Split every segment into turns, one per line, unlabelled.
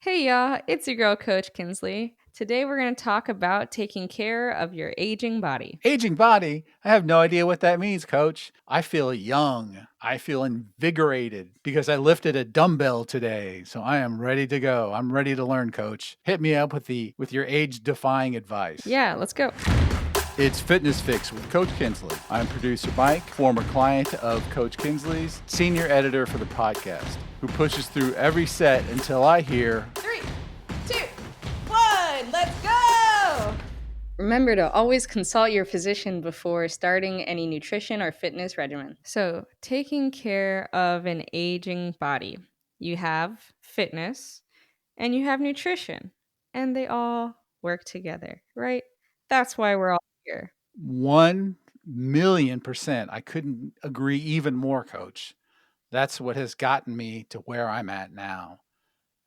Hey y'all, it's your girl Coach Kinsley. Today we're going to talk about taking care of your aging body.
Aging body? I have no idea what that means, coach. I feel young. I feel invigorated because I lifted a dumbbell today. So I am ready to go. I'm ready to learn, coach. Hit me up with your age-defying advice.
Yeah, let's go.
It's Fitness Fix with Coach Kinsley. I'm producer Mike, former client of Coach Kinsley's, senior editor for the podcast, who pushes through every set until I hear
3, 2, 1, let's go! Remember to always consult your physician before starting any nutrition or fitness regimen. So, taking care of an aging body, you have fitness and you have nutrition, and they all work together, right? That's why we're all here.
1,000,000%. I couldn't agree even more, coach. That's what has gotten me to where I'm at now.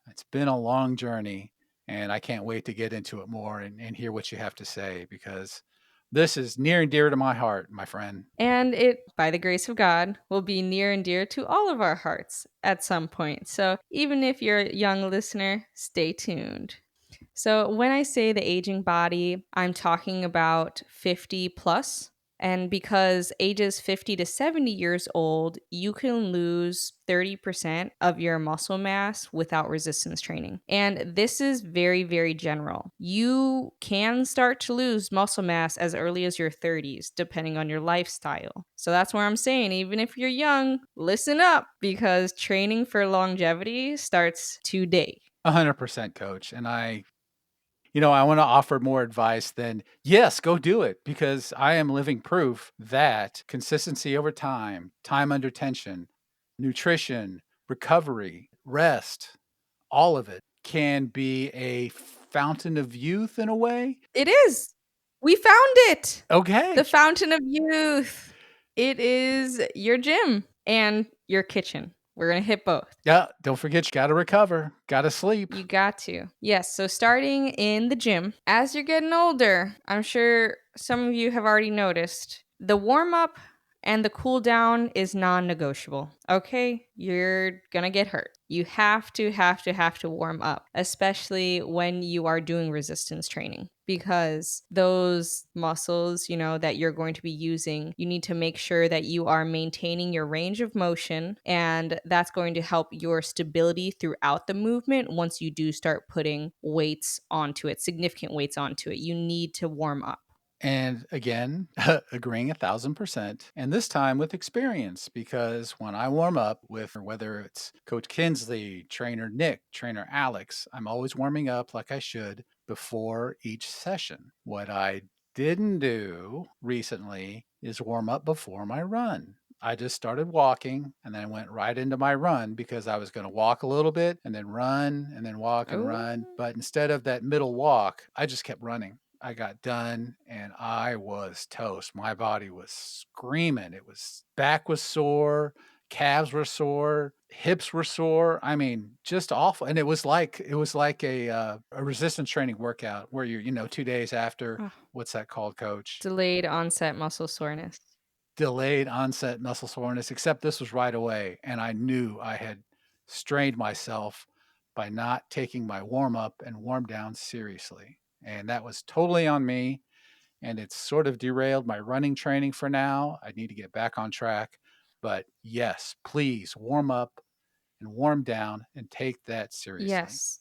It's been a long journey, and I can't wait to get into it more and hear what you have to say because this is near and dear to my heart, my friend.
And it, by the grace of God, will be near and dear to all of our hearts at some point. So even if you're a young listener, stay tuned. So when I say the aging body, I'm talking about 50 plus. And because ages 50 to 70 years old, you can lose 30% of your muscle mass without resistance training. And this is very, very general. You can start to lose muscle mass as early as your 30s, depending on your lifestyle. So that's where I'm saying, even if you're young, listen up because training for longevity starts today.
100% coach. And I want to offer more advice than, yes, go do it because I am living proof that consistency over time under tension, nutrition, recovery, rest, all of it can be a fountain of youth in a way.
It is. We found it. The
Okay.
fountain of youth. It is your gym and your kitchen. We're going to hit both.
Yeah, don't forget you gotta recover, gotta sleep.
You got to. Yes. So, starting in the gym, as you're getting older, I'm sure some of you have already noticed the warm up and the cool down is non negotiable. Okay. You're going to get hurt. You have to warm up, especially when you are doing resistance training, because those muscles, that you're going to be using, you need to make sure that you are maintaining your range of motion. And that's going to help your stability throughout the movement once you do start putting weights onto it, significant weights onto it. You need to warm up.
And again, agreeing 1,000%, and this time with experience, because when I warm up with whether it's Coach Kinsley, trainer Nick, trainer Alex, I'm always warming up like I should before each session. What I didn't do recently is warm up before my run. I just started walking and then went right into my run because I was going to walk a little bit and then run and then walk and
Oh,
run. But instead of that middle walk, I just kept running. I got done and I was toast. My body was screaming. Back was sore, calves were sore, hips were sore. I mean, just awful. And it was like a resistance training workout where you're 2 days after.
oh,
What's that called, coach?
delayed onset muscle soreness.
Delayed onset muscle soreness, except this was right away. And I knew I had strained myself by not taking my warm up and warm down seriously. And that was totally on me. And it's sort of derailed my running training for now. I need to get back on track. But yes, please warm up and warm down and take that seriously.
Yes.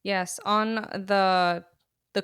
Yes, on the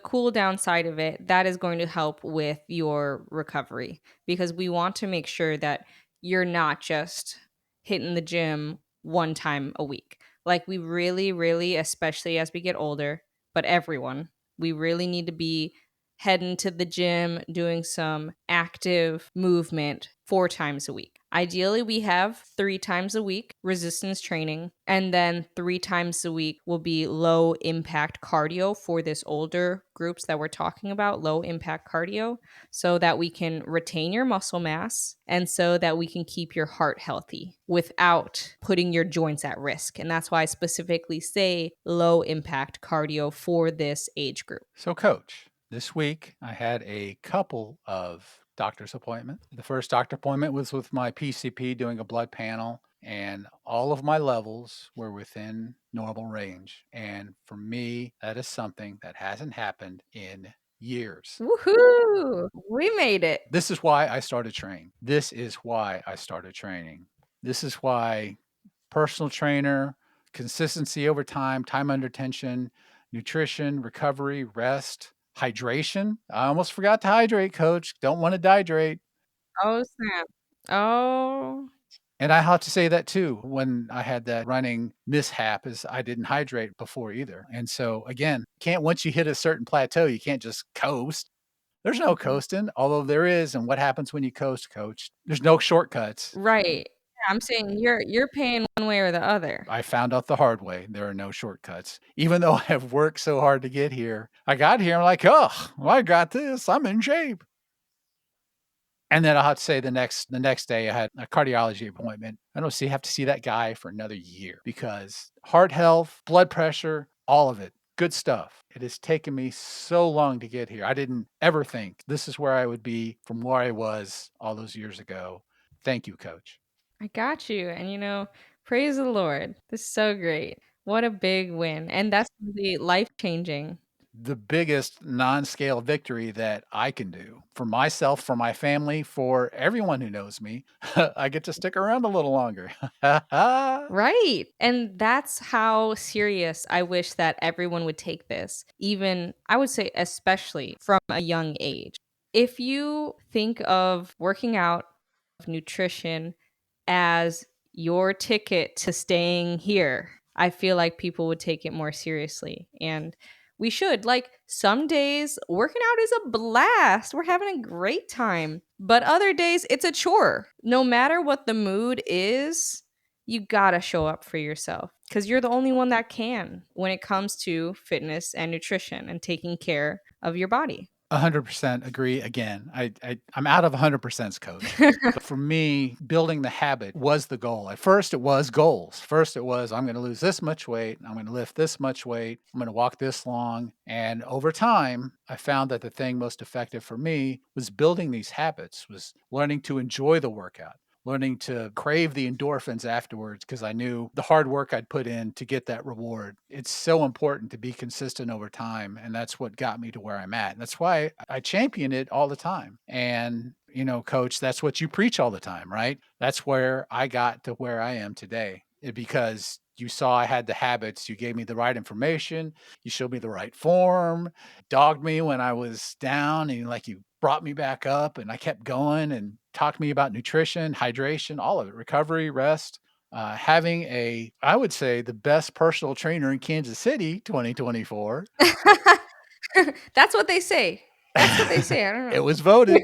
cool down side of it, that is going to help with your recovery because we want to make sure that you're not just hitting the gym one time a week. Like we really, really, especially as we get older, but everyone, we really need to be heading to the gym, doing some active movement 4 times a week. Ideally, we have 3 times a week resistance training, and then 3 times a week will be low impact cardio for this older groups that we're talking about, low impact cardio, so that we can retain your muscle mass and so that we can keep your heart healthy without putting your joints at risk. And that's why I specifically say low impact cardio for this age group.
So, coach, this week I had a couple of doctor's appointments. The first doctor appointment was with my PCP doing a blood panel. and all of my levels were within normal range. And for me, that is something that hasn't happened in years.
Woohoo! We made it.
This is why I started training. This is why I started training. This is why personal trainer, consistency over time, time under tension, nutrition, recovery, rest, hydration. I almost forgot to hydrate, coach. Don't want to dehydrate.
Oh, snap. Oh,
And I have to say that too when I had that running mishap is I didn't hydrate before either. And so again, can't once you hit a certain plateau, you can't just coast. There's no
mhm.
coasting, although there is. And what happens when you coast, coach? There's no shortcuts.
Right. Yeah, I'm saying you're paying one way or the other.
I found out the hard way. There are no shortcuts. Even though I have worked so hard to get here, I got here. I'm like, oh, well, I got this. I'm in shape. And then I'll have to say the next day I had a cardiology appointment. I don't see have to see that guy for another year because heart health, blood pressure, all of it, good stuff. It has taken me so long to get here. I didn't ever think this is where I would be from where I was all those years ago. Thank you, coach.
I got you. And praise the Lord. This is so great. What a big win. And that's really life changing.
The biggest non-scale victory that I can do for myself, for my family, for everyone who knows me. I get to stick around a little longer.
Right. And that's how serious I wish that everyone would take this, even I would say, especially from a young age. If you think of working out, of nutrition as your ticket to staying here, I feel like people would take it more seriously. And we should. Like some days, working out is a blast. We're having a great time. But other days, it's a chore. No matter what the mood is, you gotta show up for yourself because you're the only one that can when it comes to fitness and nutrition and taking care of your body.
100% agree again. I'm out of 100% coach. But for me, building the habit was the goal. At first, it was goals. First, it was I'm going to lose this much weight. I'm going to lift this much weight. I'm going to walk this long. And over time, I found that the thing most effective for me was building these habits, was learning to enjoy the workout, learning to crave the endorphins afterwards because I knew the hard work I'd put in to get that reward. It's so important to be consistent over time. And that's what got me to where I'm at. And that's why I champion it all the time. And, coach, that's what you preach all the time, right? That's where I got to where I am today because you saw I had the habits. You gave me the right information. You showed me the right form, dogged me when I was down, and like you brought me back up, and I kept going and talked to me about nutrition, hydration, all of it, recovery, rest. Having I would say, the best personal trainer in Kansas City, 2024.
That's what they say. That's what they say. I don't
It
know.
was voted.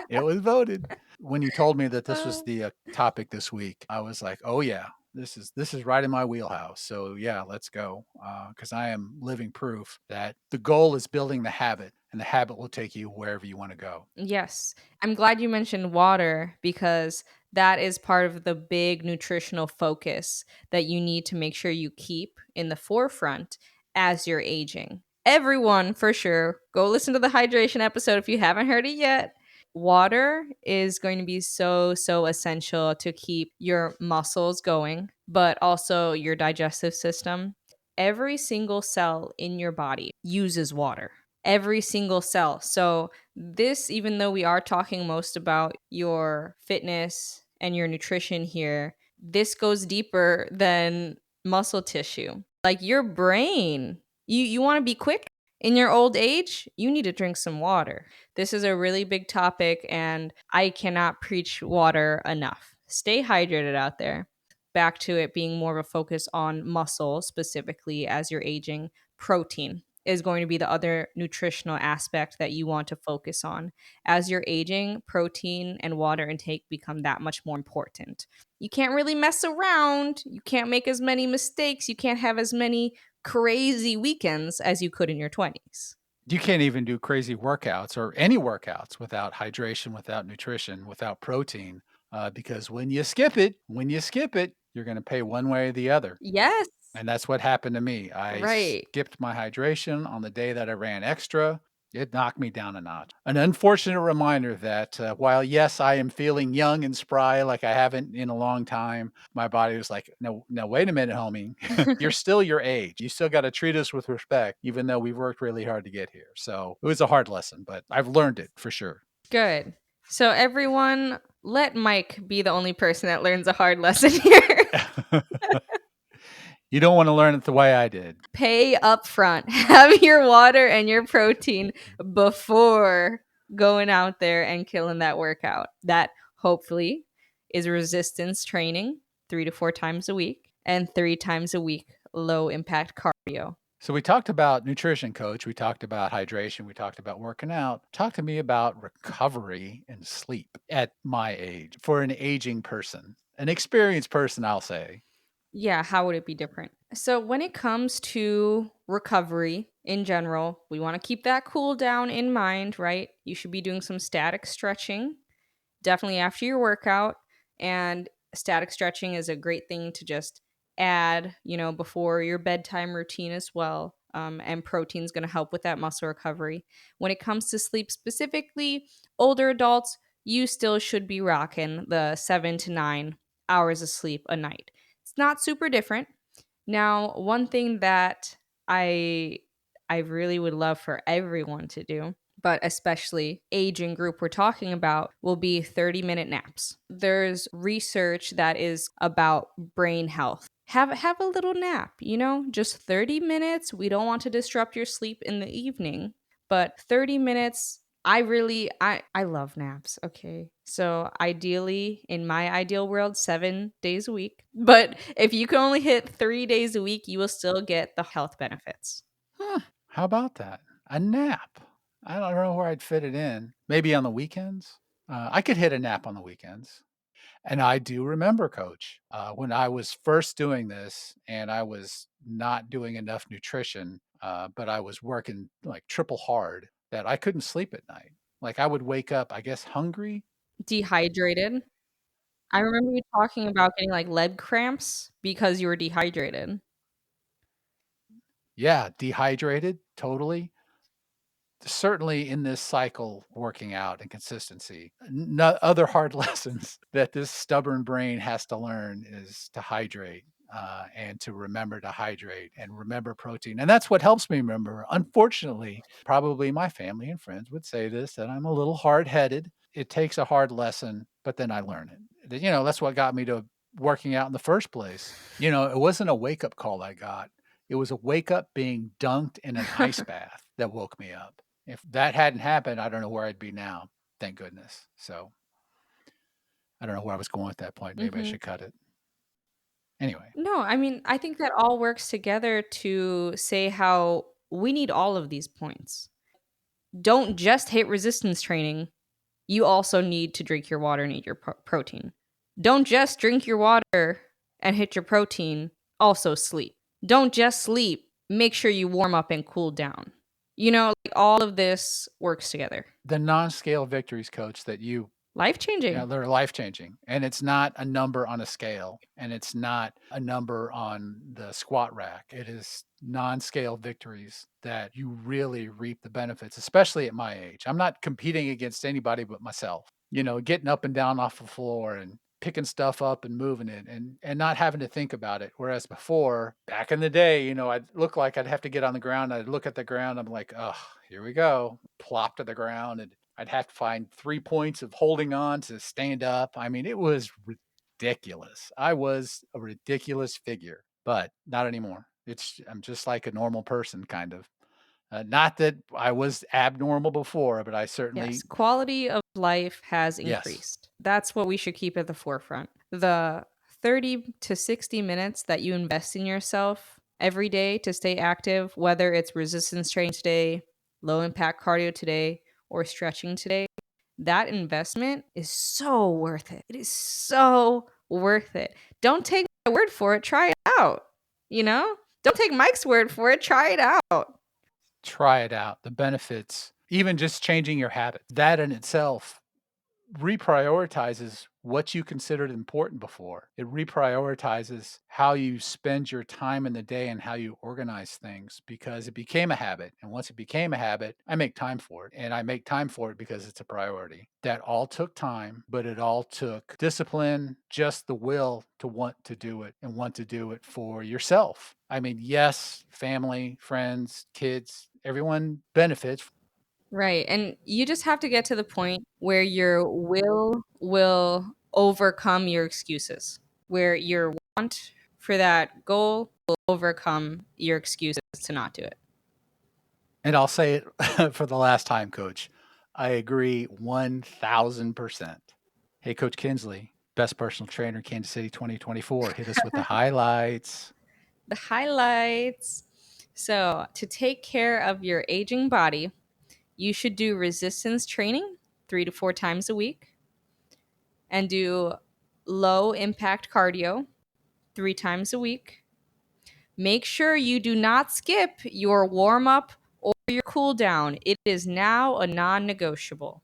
It was voted. When you told me that this was
Uh,
the topic this week, I was like, "Oh yeah, this is right in my wheelhouse." So yeah, let's go because I am living proof that the goal is building the habit, and the habit will take you wherever you want to go.
yes. I'm glad you mentioned water because that is part of the big nutritional focus that you need to make sure you keep in the forefront as you're aging. Everyone, for sure, go listen to the hydration episode if you haven't heard it yet. Water is going to be so, so essential to keep your muscles going, but also your digestive system. Every single cell in your body uses water. Every single cell. So, this, even though we are talking most about your fitness and your nutrition here, this goes deeper than muscle tissue. Like your brain, you want to be quick in your old age, you need to drink some water. This is a really big topic, and I cannot preach water enough. Stay hydrated out there. Back to it being more of a focus on muscle specifically as you're aging, protein is going to be the other nutritional aspect that you want to focus on. As you're aging, protein and water intake become that much more important. You can't really mess around. You can't make as many mistakes. You can't have as many crazy weekends as you could in your 20s.
You can't even do crazy workouts or any workouts without hydration, without nutrition, without protein, because when you skip it, you're going to pay one way or the other.
Yes.
And that's what happened to me. I
Right.
skipped my hydration on the day that I ran extra. It knocked me down a notch. An unfortunate reminder that, while, yes, I am feeling young and spry like I haven't in a long time, my body was like, "No, no, wait a minute, homie. You're still your age. You still gotta treat us with respect, even though we've worked really hard to get here." So, it was a hard lesson, but I've learned it for sure.
Good. So everyone, let Mike be the only person that learns a hard lesson here.
You don't wanna learn it the way I did.
Pay up front. Have your water and your protein before going out there and killing that workout. That hopefully is resistance training 3 to 4 times a week and 3 times a week low impact cardio.
So we talked about nutrition, coach. We talked about hydration. We talked about working out. Talk to me about recovery and sleep at my age for an aging person, an experienced person, I'll say.
Yeah, how would it be different? So, when it comes to recovery in general, we want to keep that cool down in mind, right? You should be doing some static stretching definitely after your workout. And static stretching is a great thing to just add, before your bedtime routine as well. And protein is going to help with that muscle recovery. When it comes to sleep specifically, older adults, you still should be rocking the 7 to 9 hours of sleep a night. It's not super different. Now, one thing that I I really would love for everyone to do, but especially aging group we're talking about, will be 30-minute naps. There's research that is about brain health. Have a little nap, just 30 minutes. We don't want to disrupt your sleep in the evening, but 30 minutes. I love naps, okay? So ideally, in my ideal world, 7 days a week. But if you can only hit 3 days a week, you will still get the health benefits.
Huh, how about that? A nap. I don't know where I'd fit it in. Maybe on the weekends? I could hit a nap on the weekends. And I do remember, coach, when I was first doing this and I was not doing enough nutrition, but I was working like triple hard, that I couldn't sleep at night. Like I would wake up, I guess, hungry.
Dehydrated. I remember you talking about getting, like, leg cramps because you were dehydrated.
Yeah, dehydrated, totally. Certainly in this cycle, working out and consistency. No other hard lessons that this stubborn brain has to learn is to hydrate, and to remember to hydrate and remember protein, and that's what helps me remember. Unfortunately, probably my family and friends would say this, that I'm a little hard-headed. It takes a hard lesson, but then I learn it. That's what got me to working out in the first place. It wasn't a wake-up call I got. It was a wake up being dunked in an ice bath that woke me up. If that hadn't happened, I don't know where I'd be now, thank goodness. So, I don't know where I was going at that point, maybe I
Mhm.
should cut it. Anyway,
No, I mean, I think that all works together to say how we need all of these points. Don't just hit resistance training. You also need to drink your water and eat your protein. Don't just drink your water and hit your protein. Also sleep. Don't just sleep. Make sure you warm up and cool down. Like, all of this works together.
the non-scale victories, coach, that you
Life changing.
they're life-changing, and it's not a number on a scale, and it's not a number on the squat rack. It is non-scale victories that you really reap the benefits, especially at my age. I'm not competing against anybody but myself. Getting up and down off the floor and picking stuff up and moving it and not having to think about it. Whereas before, back in the day, I'd look like I'd have to get on the ground. I'd look at the ground. I'm like, oh, here we go. Plop to the ground. And I'd have to find 3 points of holding on to stand up. I mean, it was ridiculous. I was a ridiculous figure, but not anymore. I'm just like a normal person, kind of. Not that I was abnormal before, but I
Yes,
certainly
quality of life has
yes.
increased. That's what we should keep at the forefront. The 30 to 60 minutes that you invest in yourself every day to stay active, whether it's resistance training today, low impact cardio today, or stretching today, that investment is so worth it. It is so worth it. Don't take my word for it. Try it out. You know? Don't take Mike's word for it. Try it out.
Try it out. The benefits, even just changing your habits, that in itself reprioritizes what you considered important before. It reprioritizes how you spend your time in the day and how you organize things because it became a habit. And once it became a habit, I make time for it. And I make time for it because it's a priority. That all took time, but it all took discipline, just the will to want to do it and want to do it for yourself. I mean, yes, family, friends, kids, everyone benefits.
Right. And you just have to get to the point where your will overcome your excuses, where your want for that goal will overcome your excuses to not do it.
And I'll say it for the last time, coach. I agree 1000%. Hey, Coach Kinsley, best personal trainer, Kansas City 2024. Hit us with the highlights.
The highlights. So, to take care of your aging body, you should do resistance training 3 to 4 times a week and do low impact cardio 3 times a week. Make sure you do not skip your warm up or your cool down. It is now a non negotiable.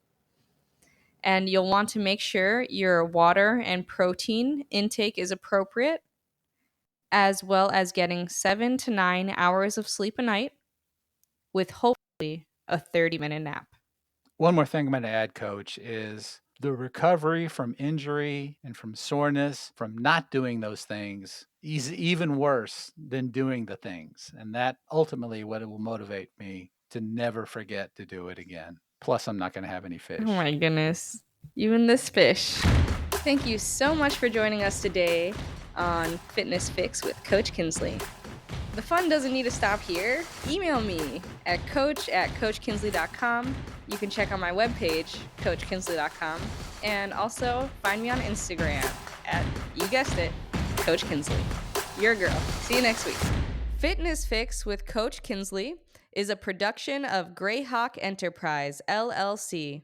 And you'll want to make sure your water and protein intake is appropriate, as well as getting 7 to 9 hours of sleep a night with hopefully a 30-minute nap.
One more thing I'm going to add, coach, is the recovery from injury and from soreness from not doing those things is even worse than doing the things. And that ultimately what it will motivate me to never forget to do it again. Plus, I'm not going to have any
Oh
fish.
my goodness. Even this fish. Thank you so much for joining us today on Fitness Fix with Coach Kinsley. The fun doesn't need to stop here. Email me at coach@coachkinsley.com. You can check out my webpage, coachkinsley.com, and also find me on Instagram at, you guessed it, Coach Kinsley. Your girl. See you next week. Fitness Fix with Coach Kinsley is a production of Greyhawk Enterprise, LLC.